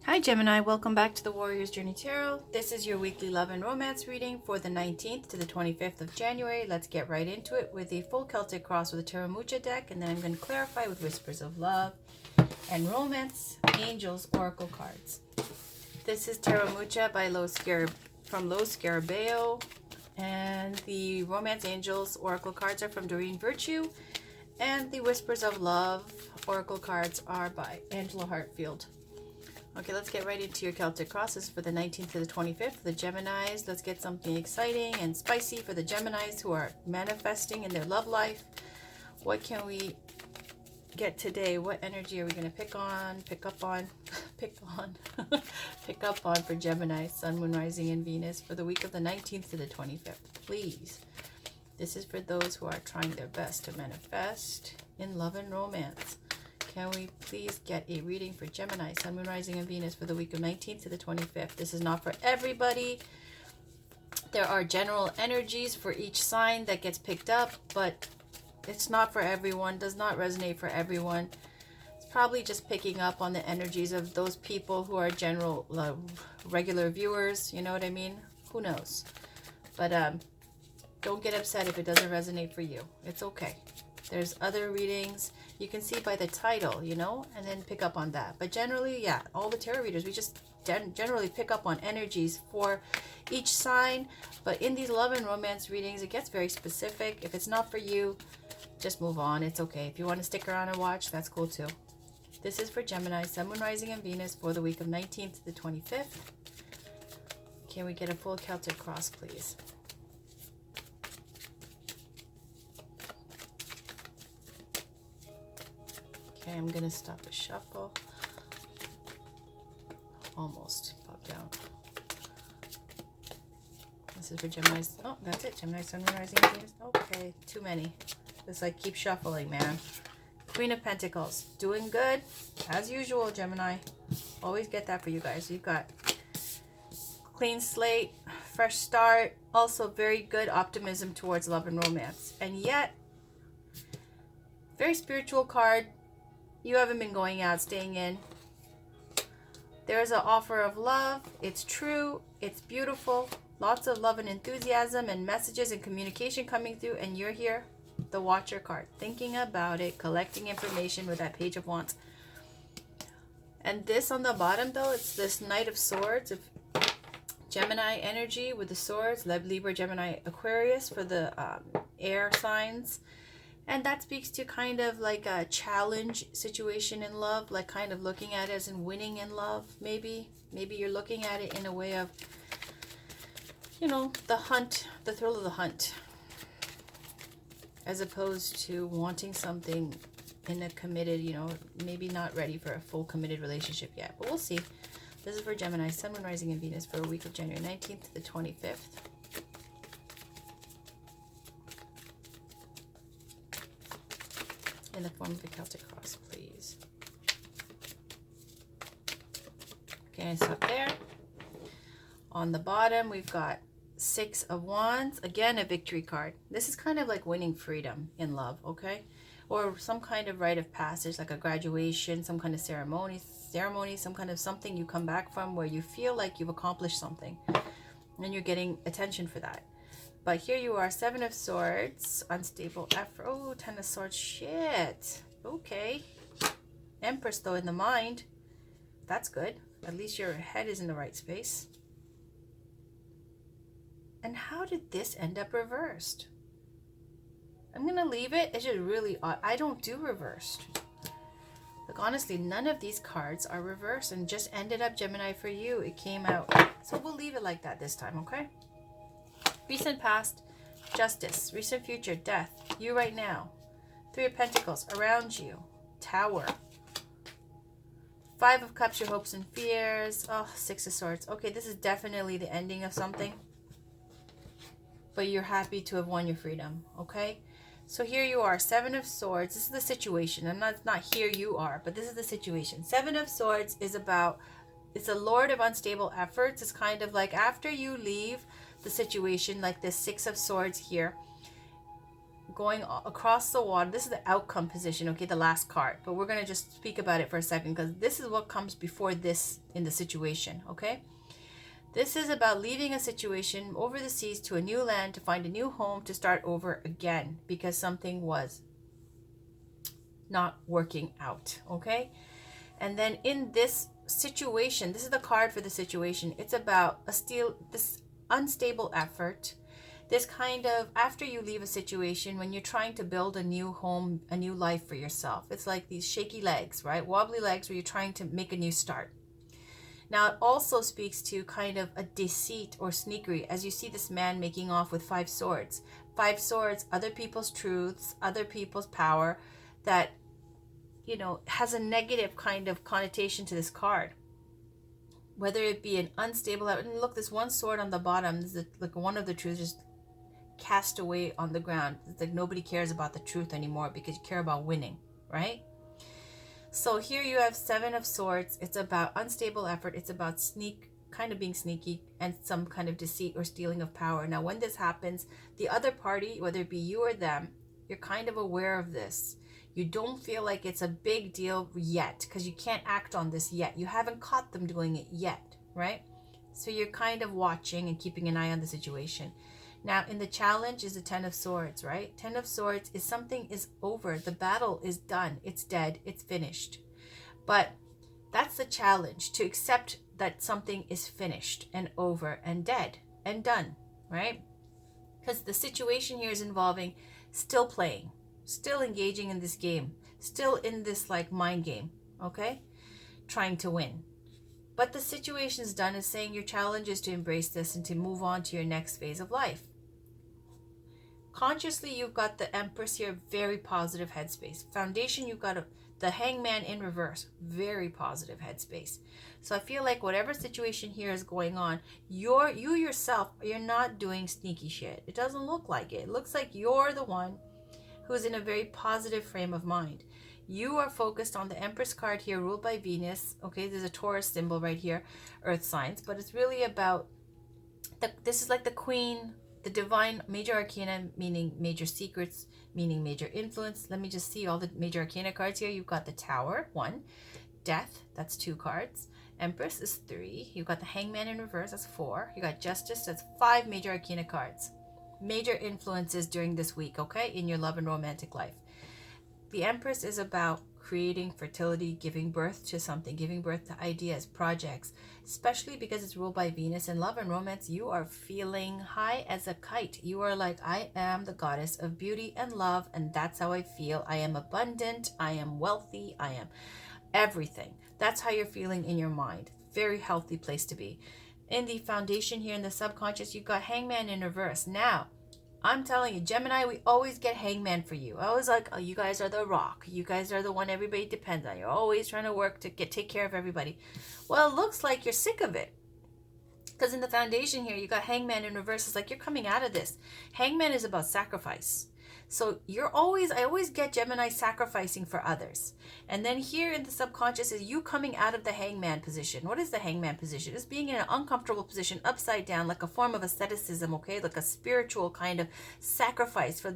Hi Gemini, welcome back to the Warrior's Journey Tarot. This is your weekly love and romance reading for the 19th to the 25th of January. Let's get right into it with a full Celtic cross with a Tarot Mucha deck, and then I'm going to clarify with Whispers of Love and Romance Angels Oracle cards. This is Tarot Mucha by from Lo Scarabeo, and the Romance Angels Oracle cards are from Doreen Virtue, and the Whispers of Love Oracle cards are by Angela Hartfield. Okay, let's get right into your Celtic crosses for the 19th to the 25th. The Geminis, let's get something exciting and spicy for the Geminis who are manifesting in their love life. What can we get today? What energy are we going to pick up on for Gemini, Sun, Moon, Rising, and Venus for the week of the 19th to the 25th? Please. This is for those who are trying their best to manifest in love and romance. Can we please get a reading for Gemini, Sun, Moon, Rising, and Venus for the week of 19th to the 25th? This is not for everybody. There are general energies for each sign that gets picked up, but it's not for everyone, does not resonate for everyone. It's probably just picking up on the energies of those people who are general, regular viewers, you know what I mean? Who knows? But don't get upset if it doesn't resonate for you. It's okay. There's other readings you can see by the title, you know, and then pick up on that. But generally, yeah, all the tarot readers, we just generally pick up on energies for each sign. But in these love and romance readings, it gets very specific. If it's not for you, just move on. It's okay. If you want to stick around and watch, that's cool too. This is for Gemini, Sun, Moon, Rising, and Venus for the week of 19th to the 25th. Can we get a full Celtic cross, please? Okay, I'm going to stop the shuffle. Almost pop down. This is for Gemini. Oh, that's it. Gemini, Sun, Moon, Rising, and Venus. Okay, too many. Just like keep shuffling, man. Queen of Pentacles. Doing good. As usual, Gemini. Always get that for you guys. You've got clean slate, fresh start. Also very good optimism towards love and romance. And yet, very spiritual card. You haven't been going out, staying in. There's an offer of love. It's true. It's beautiful. Lots of love and enthusiasm and messages and communication coming through. And you're here, the Watcher card, thinking about it, collecting information with that Page of Wands. And this on the bottom, though, it's this Knight of Swords. If Gemini energy with the swords. Libra, Gemini, Aquarius for the air signs. And that speaks to kind of like a challenge situation in love, like kind of looking at it as in winning in love, maybe. Maybe you're looking at it in a way of, you know, the hunt, the thrill of the hunt, as opposed to wanting something in a committed, you know, maybe not ready for a full committed relationship yet. But we'll see. This is for Gemini, Sun, Moon, Rising, and Venus for a week of January 19th to the 25th. In the form of a Celtic cross, please. Okay, so up there. On the bottom, we've got Six of Wands. Again, a victory card. This is kind of like winning freedom in love, okay? Or some kind of rite of passage, like a graduation, some kind of ceremony, some kind of something you come back from where you feel like you've accomplished something. And you're getting attention for that. But here you are, Seven of Swords, unstable effort. Oh, Ten of Swords, shit. Okay. Empress, though, in the mind. That's good. At least your head is in the right space. And how did this end up reversed? I'm going to leave it. It's just really odd. I don't do reversed. Like, honestly, none of these cards are reversed and just ended up, Gemini, for you. It came out. So we'll leave it like that this time, okay? Recent past, justice. Recent future, death. You right now. Three of Pentacles, around you. Tower. Five of Cups, your hopes and fears. Oh, Six of Swords. Okay, this is definitely the ending of something. But you're happy to have won your freedom, okay? So here you are, Seven of Swords. This is the situation. I'm not here you are, but this is the situation. Seven of Swords is about, it's a Lord of unstable efforts. It's kind of like after you leave the situation, like this Six of Swords here, going across the water. This is the outcome position, okay, the last card. But we're going to just speak about it for a second because this is what comes before this in the situation, okay? This is about leaving a situation over the seas to a new land, to find a new home, to start over again because something was not working out, okay? And then in this situation, this is the card for the situation. It's about this unstable effort, this kind of, after you leave a situation, when you're trying to build a new home, a new life for yourself, it's like these shaky legs, right? Wobbly legs where you're trying to make a new start. Now, it also speaks to kind of a deceit or sneakery, as you see this man making off with 5 swords. 5 swords, other people's truths, other people's power, that, you know, has a negative kind of connotation to this card. Whether it be an unstable, and look, this one sword on the bottom, this is like one of the truths just cast away on the ground. It's like nobody cares about the truth anymore because you care about winning, right? So here you have 7 of swords. It's about unstable effort. It's about kind of being sneaky and some kind of deceit or stealing of power. Now, when this happens, the other party, whether it be you or them, you're kind of aware of this. You don't feel like it's a big deal yet because you can't act on this yet. You haven't caught them doing it yet, right? So you're kind of watching and keeping an eye on the situation. Now, in the challenge is the 10 of swords, right? 10 of swords is something is over. The battle is done. It's dead. It's finished. But that's the challenge, to accept that something is finished and over and dead and done, right? Because the situation here is involving still playing, still engaging in this game, still in this like mind game, okay? Trying to win. But the situation is done, is saying your challenge is to embrace this and to move on to your next phase of life. Consciously, you've got the Empress here, very positive headspace. Foundation, you've got the Hangman in reverse, very positive headspace. So I feel like whatever situation here is going on, you yourself, you're not doing sneaky shit. It doesn't look like it. It looks like you're the one who's in a very positive frame of mind. You are focused on the Empress card here, ruled by Venus. Okay, there's a Taurus symbol right here, earth signs, but it's really about, this is like the Queen, the divine major arcana, meaning major secrets, meaning major influence. Let me just see all the major arcana cards here. You've got the Tower, 1. Death, that's 2 cards. Empress is 3. You've got the Hangman in reverse, that's 4. You got Justice, that's 5 major arcana cards. Major influences during this week, okay, in your love and romantic life. The Empress is about creating fertility, giving birth to something, giving birth to ideas, projects, especially because it's ruled by Venus. In love and romance, you are feeling high as a kite. You are like, I am the goddess of beauty and love, and that's how I feel. I am abundant, I am wealthy, I am everything. That's how you're feeling in your mind. Very healthy place to be. In the foundation here in the subconscious, you've got Hangman in reverse. Now, I'm telling you, Gemini, we always get Hangman for you. I was like, oh, you guys are the rock. You guys are the one everybody depends on. You're always trying to work to take care of everybody. Well, it looks like you're sick of it. Because in the foundation here, you got Hangman in reverse. It's like you're coming out of this. Hangman is about sacrifice. So I always get Gemini sacrificing for others. And then here in the subconscious is you coming out of the Hangman position. What is the Hangman position? It's being in an uncomfortable position, upside down, like a form of asceticism, okay? Like a spiritual kind of sacrifice for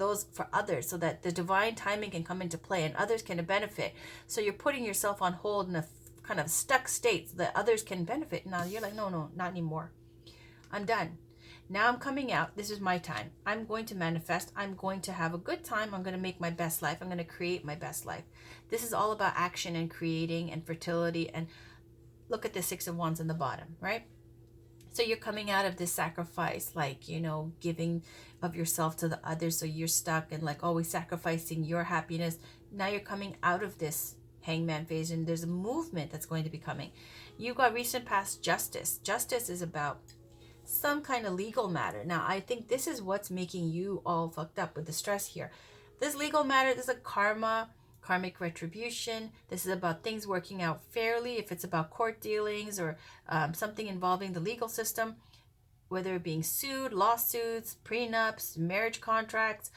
others, so that the divine timing can come into play and others can benefit. So you're putting yourself on hold in a kind of stuck state so that others can benefit. Now you're like, no, not anymore. I'm done. Now I'm coming out. This is my time. I'm going to manifest. I'm going to have a good time. I'm going to make my best life. I'm going to create my best life. This is all about action and creating and fertility. And look at the 6 of Wands on the bottom, right? So you're coming out of this sacrifice, like, giving of yourself to the others. So you're stuck and like always sacrificing your happiness. Now you're coming out of this Hangman phase, and there's a movement that's going to be coming. You've got recent past justice. Justice is about some kind of legal matter. Now, I think this is what's making you all fucked up with the stress here. This legal matter, this is a karmic retribution. This is about things working out fairly. If it's about court dealings or something involving the legal system, whether it being sued, lawsuits, prenups, marriage contracts,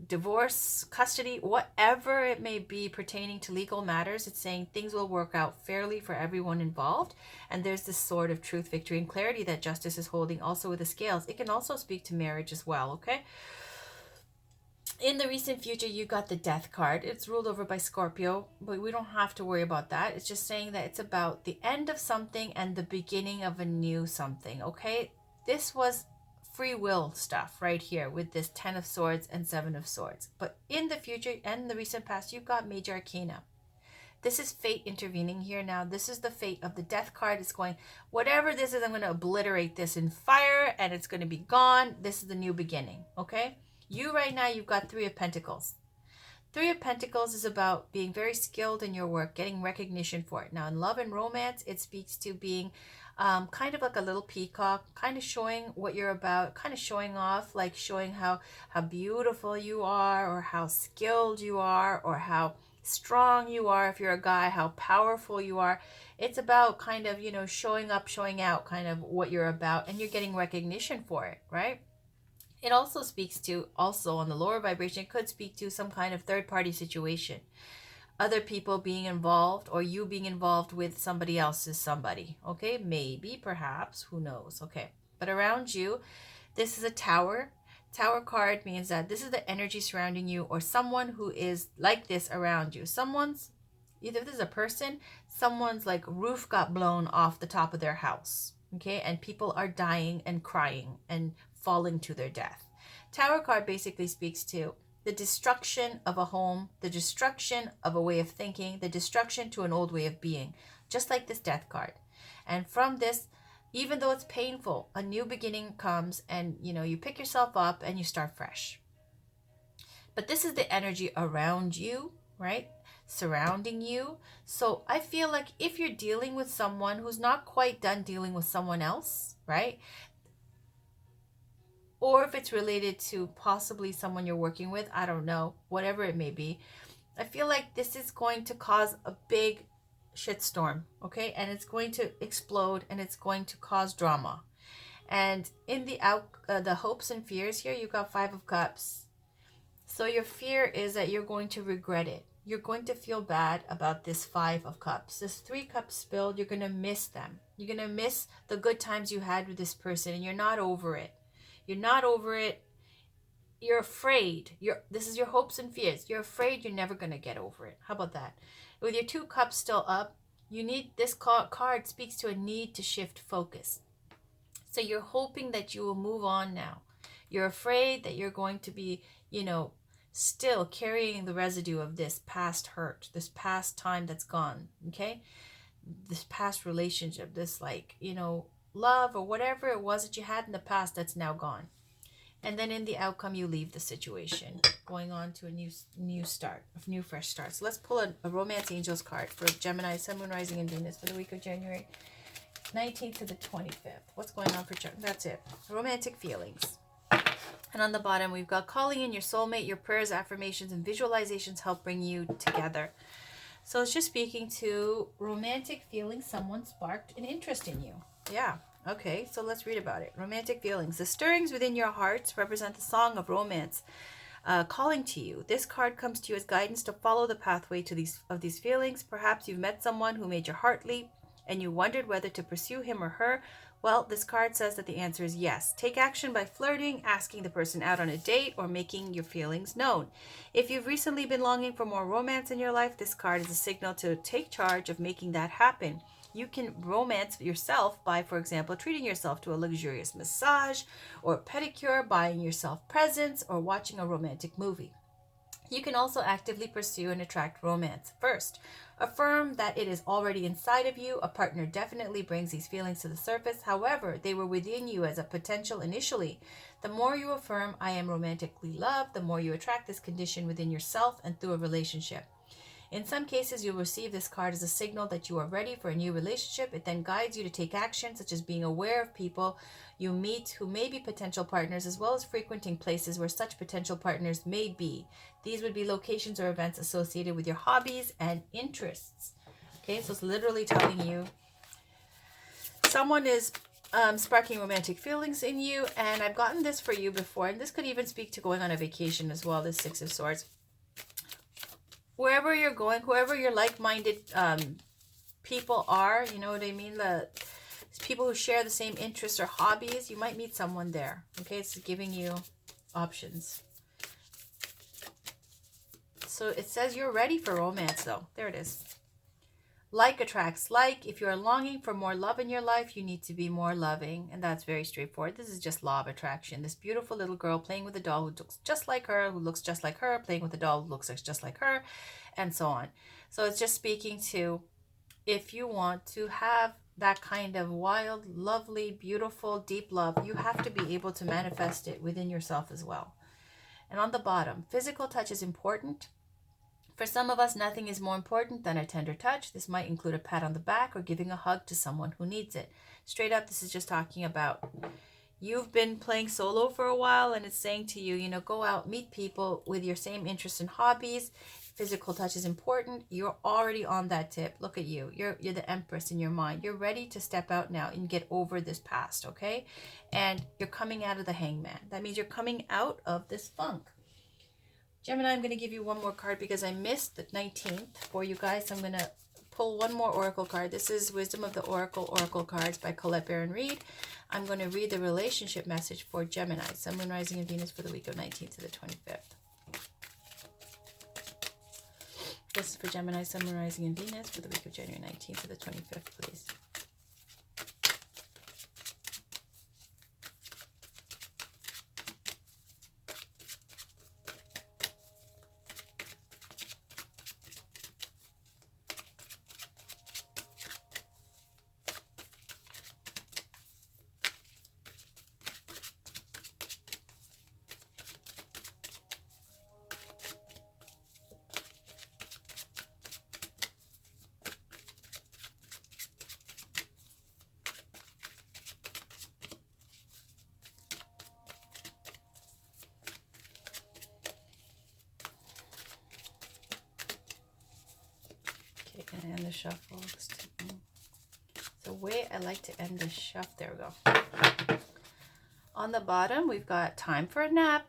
divorce, custody, whatever it may be pertaining to legal matters, it's saying things will work out fairly for everyone involved. And there's this sort of truth, victory, and clarity that justice is holding also with the scales. It can also speak to marriage as well, okay? In the recent future, you got the Death card. It's ruled over by Scorpio, but we don't have to worry about that. It's just saying that it's about the end of something and the beginning of a new something, okay? This was free will stuff right here with this 10 of Swords and 7 of Swords. But in the future and the recent past, you've got Major Arcana. This is fate intervening here now. This is the fate of the Death card. It's going, whatever this is, I'm going to obliterate this in fire and it's going to be gone. This is the new beginning, okay? You right now, you've got 3 of Pentacles. 3 of Pentacles is about being very skilled in your work, getting recognition for it. Now, in love and romance, it speaks to being kind of like a little peacock, kind of showing what you're about, kind of showing off, like showing how beautiful you are, or how skilled you are, or how strong you are if you're a guy, how powerful you are. It's about kind of, you know, showing up, showing out kind of what you're about, and you're getting recognition for it, right? It also speaks to, also on the lower vibration, it could speak to some kind of third-party situation. Other people being involved, or you being involved with somebody else's somebody. Okay, maybe, perhaps, who knows. Okay, but around you, this is a tower. Tower card means that this is the energy surrounding you, or someone who is like this around you. Someone's, either this is a person, someone's like roof got blown off the top of their house. Okay, and people are dying and crying and falling to their death. Tower card basically speaks to the destruction of a home, the destruction of a way of thinking, the destruction to an old way of being, just like this Death card. And from this, even though it's painful, a new beginning comes, and you know, you pick yourself up and you start fresh. But this is the energy around you, right? Surrounding you. So I feel like if you're dealing with someone who's not quite done dealing with someone else, right? Or if it's related to possibly someone you're working with, I don't know, whatever it may be, I feel like this is going to cause a big shitstorm, okay? And it's going to explode, and it's going to cause drama. And in the hopes and fears here, you got 5 of Cups. So your fear is that you're going to regret it. You're going to feel bad about this 5 of Cups. This 3 Cups spilled, you're going to miss them. You're going to miss the good times you had with this person, and you're not over it. You're not over it. You're afraid. This is your hopes and fears. You're afraid you're never going to get over it. How about that? With your 2 Cups still up, you need, this card speaks to a need to shift focus. So you're hoping that you will move on now. You're afraid that you're going to be, you know, still carrying the residue of this past hurt, this past time that's gone, okay? This past relationship, this, like, you know, love or whatever it was that you had in the past that's now gone. And then in the outcome, you leave the situation, going on to a new start, a new fresh start. So let's pull a Romance Angels card for Gemini, Sun, Moon, Rising, and Venus for the week of January 19th to the 25th. What's going on for Gemini? That's it. Romantic feelings. And on the bottom, we've got calling in your soulmate. Your prayers, affirmations, and visualizations help bring you together. So it's just speaking to romantic feelings. Someone sparked an interest in you. Yeah. Okay, so let's read about it. Romantic feelings. The stirrings within your hearts represent the song of romance calling to you. This card comes to you as guidance to follow the pathway to these feelings. Perhaps you've met someone who made your heart leap and you wondered whether to pursue him or her. Well, this card says that the answer is yes. Take action by flirting, asking the person out on a date, or making your feelings known. If you've recently been longing for more romance in your life, this card is a signal to take charge of making that happen. You can romance yourself by, for example, treating yourself to a luxurious massage or pedicure, buying yourself presents, or watching a romantic movie. You can also actively pursue and attract romance. First, affirm that it is already inside of you. A partner definitely brings these feelings to the surface. However, they were within you as a potential initially. The more you affirm, I am romantically loved, the more you attract this condition within yourself and through a relationship. In some cases, you'll receive this card as a signal that you are ready for a new relationship. It then guides you to take action, such as being aware of people you meet who may be potential partners, as well as frequenting places where such potential partners may be. These would be locations or events associated with your hobbies and interests. Okay, so it's literally telling you someone is sparking romantic feelings in you, and I've gotten this for you before, and this could even speak to going on a vacation as well, this 6 of Swords. Wherever you're going, whoever your like-minded people are, you know what I mean? The people who share the same interests or hobbies, you might meet someone there. Okay, it's giving you options. So it says you're ready for romance, though. There it is. Like attracts like. If you are longing for more love in your life, you need to be more loving. And that's very straightforward. This is just law of attraction. This beautiful little girl playing with a doll who looks just like her, who looks just like her, playing with a doll who looks just like her, and so on. So it's just speaking to, if you want to have that kind of wild, lovely, beautiful, deep love, you have to be able to manifest it within yourself as well. And on the bottom, physical touch is important. For some of us, nothing is more important than a tender touch. This might include a pat on the back or giving a hug to someone who needs it. Straight up, this is just talking about you've been playing solo for a while, and it's saying to you, you know, go out, meet people with your same interests and hobbies. Physical touch is important. You're already on that tip. Look at you. You're the Empress in your mind. You're ready to step out now and get over this past, okay? And you're coming out of the Hangman. That means you're coming out of this funk. Gemini, I'm going to give you one more card because I missed the 19th for you guys. I'm going to pull one more Oracle card. This is Wisdom of the Oracle cards by Colette Baron Reed. I'm going to read the relationship message for Gemini, Sun, Moon, Rising, and Venus for the week of 19th to the 25th. This is for Gemini, Sun, Moon, Rising, and Venus for the week of January 19th to the 25th, please. And end the shuffle. The way I like to end the shuffle. There we go. On the bottom, we've got time for a nap.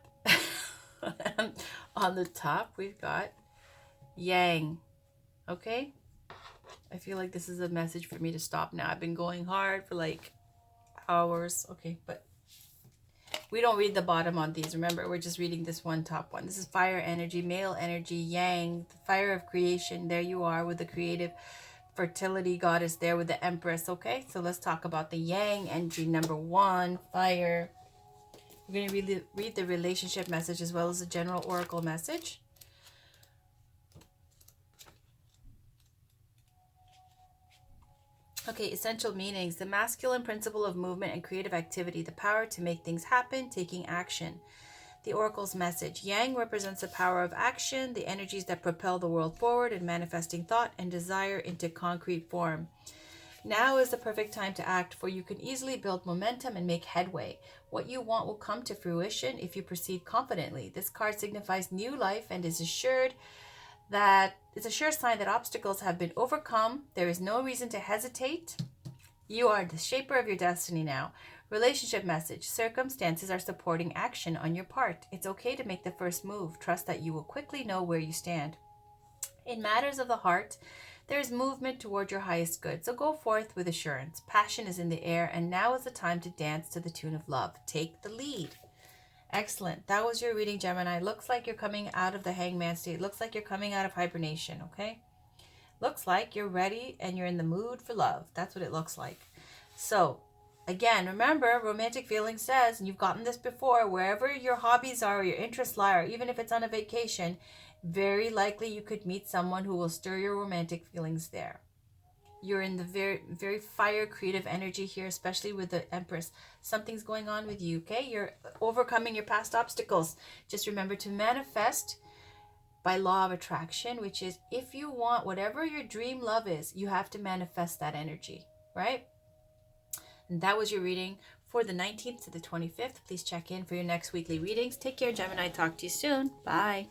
And on the top, we've got Yang. Okay? I feel like this is a message for me to stop now. I've been going hard for like hours. Okay, but we don't read the bottom on these. Remember, we're just reading this one top one. This is fire energy, male energy, Yang, the fire of creation. There you are with the creative fertility goddess there with the Empress. Okay, so let's talk about the Yang energy, number one, fire. We're going to read the relationship message as well as the general oracle message. Okay, essential meanings. The masculine principle of movement and creative activity, the power to make things happen, taking action. The oracle's message. Yang represents the power of action, the energies that propel the world forward and manifesting thought and desire into concrete form. Now is the perfect time to act, for you can easily build momentum and make headway. What you want will come to fruition if you proceed confidently. This card signifies new life and is assured that it's a sure sign that obstacles have been overcome. There is no reason to hesitate. You are the shaper of your destiny now. Relationship message. Circumstances are supporting action on your part. It's okay to make the first move. Trust that you will quickly know where you stand. In matters of the heart, there is movement toward your highest good. So go forth with assurance. Passion is in the air, and now is the time to dance to the tune of love. Take the lead. Excellent. That was your reading, Gemini. Looks like you're coming out of the Hangman state. Looks like you're coming out of hibernation, okay? Looks like you're ready and you're in the mood for love. That's what it looks like. So, again, remember, romantic feeling says, and you've gotten this before, wherever your hobbies are or your interests lie, or even if it's on a vacation, very likely you could meet someone who will stir your romantic feelings there. You're in the very, very fire creative energy here, especially with the Empress. Something's going on with you, okay? You're overcoming your past obstacles. Just remember to manifest by law of attraction, which is if you want whatever your dream love is, you have to manifest that energy, right? And that was your reading for the 19th to the 25th. Please check in for your next weekly readings. Take care, Gemini. Talk to you soon. Bye.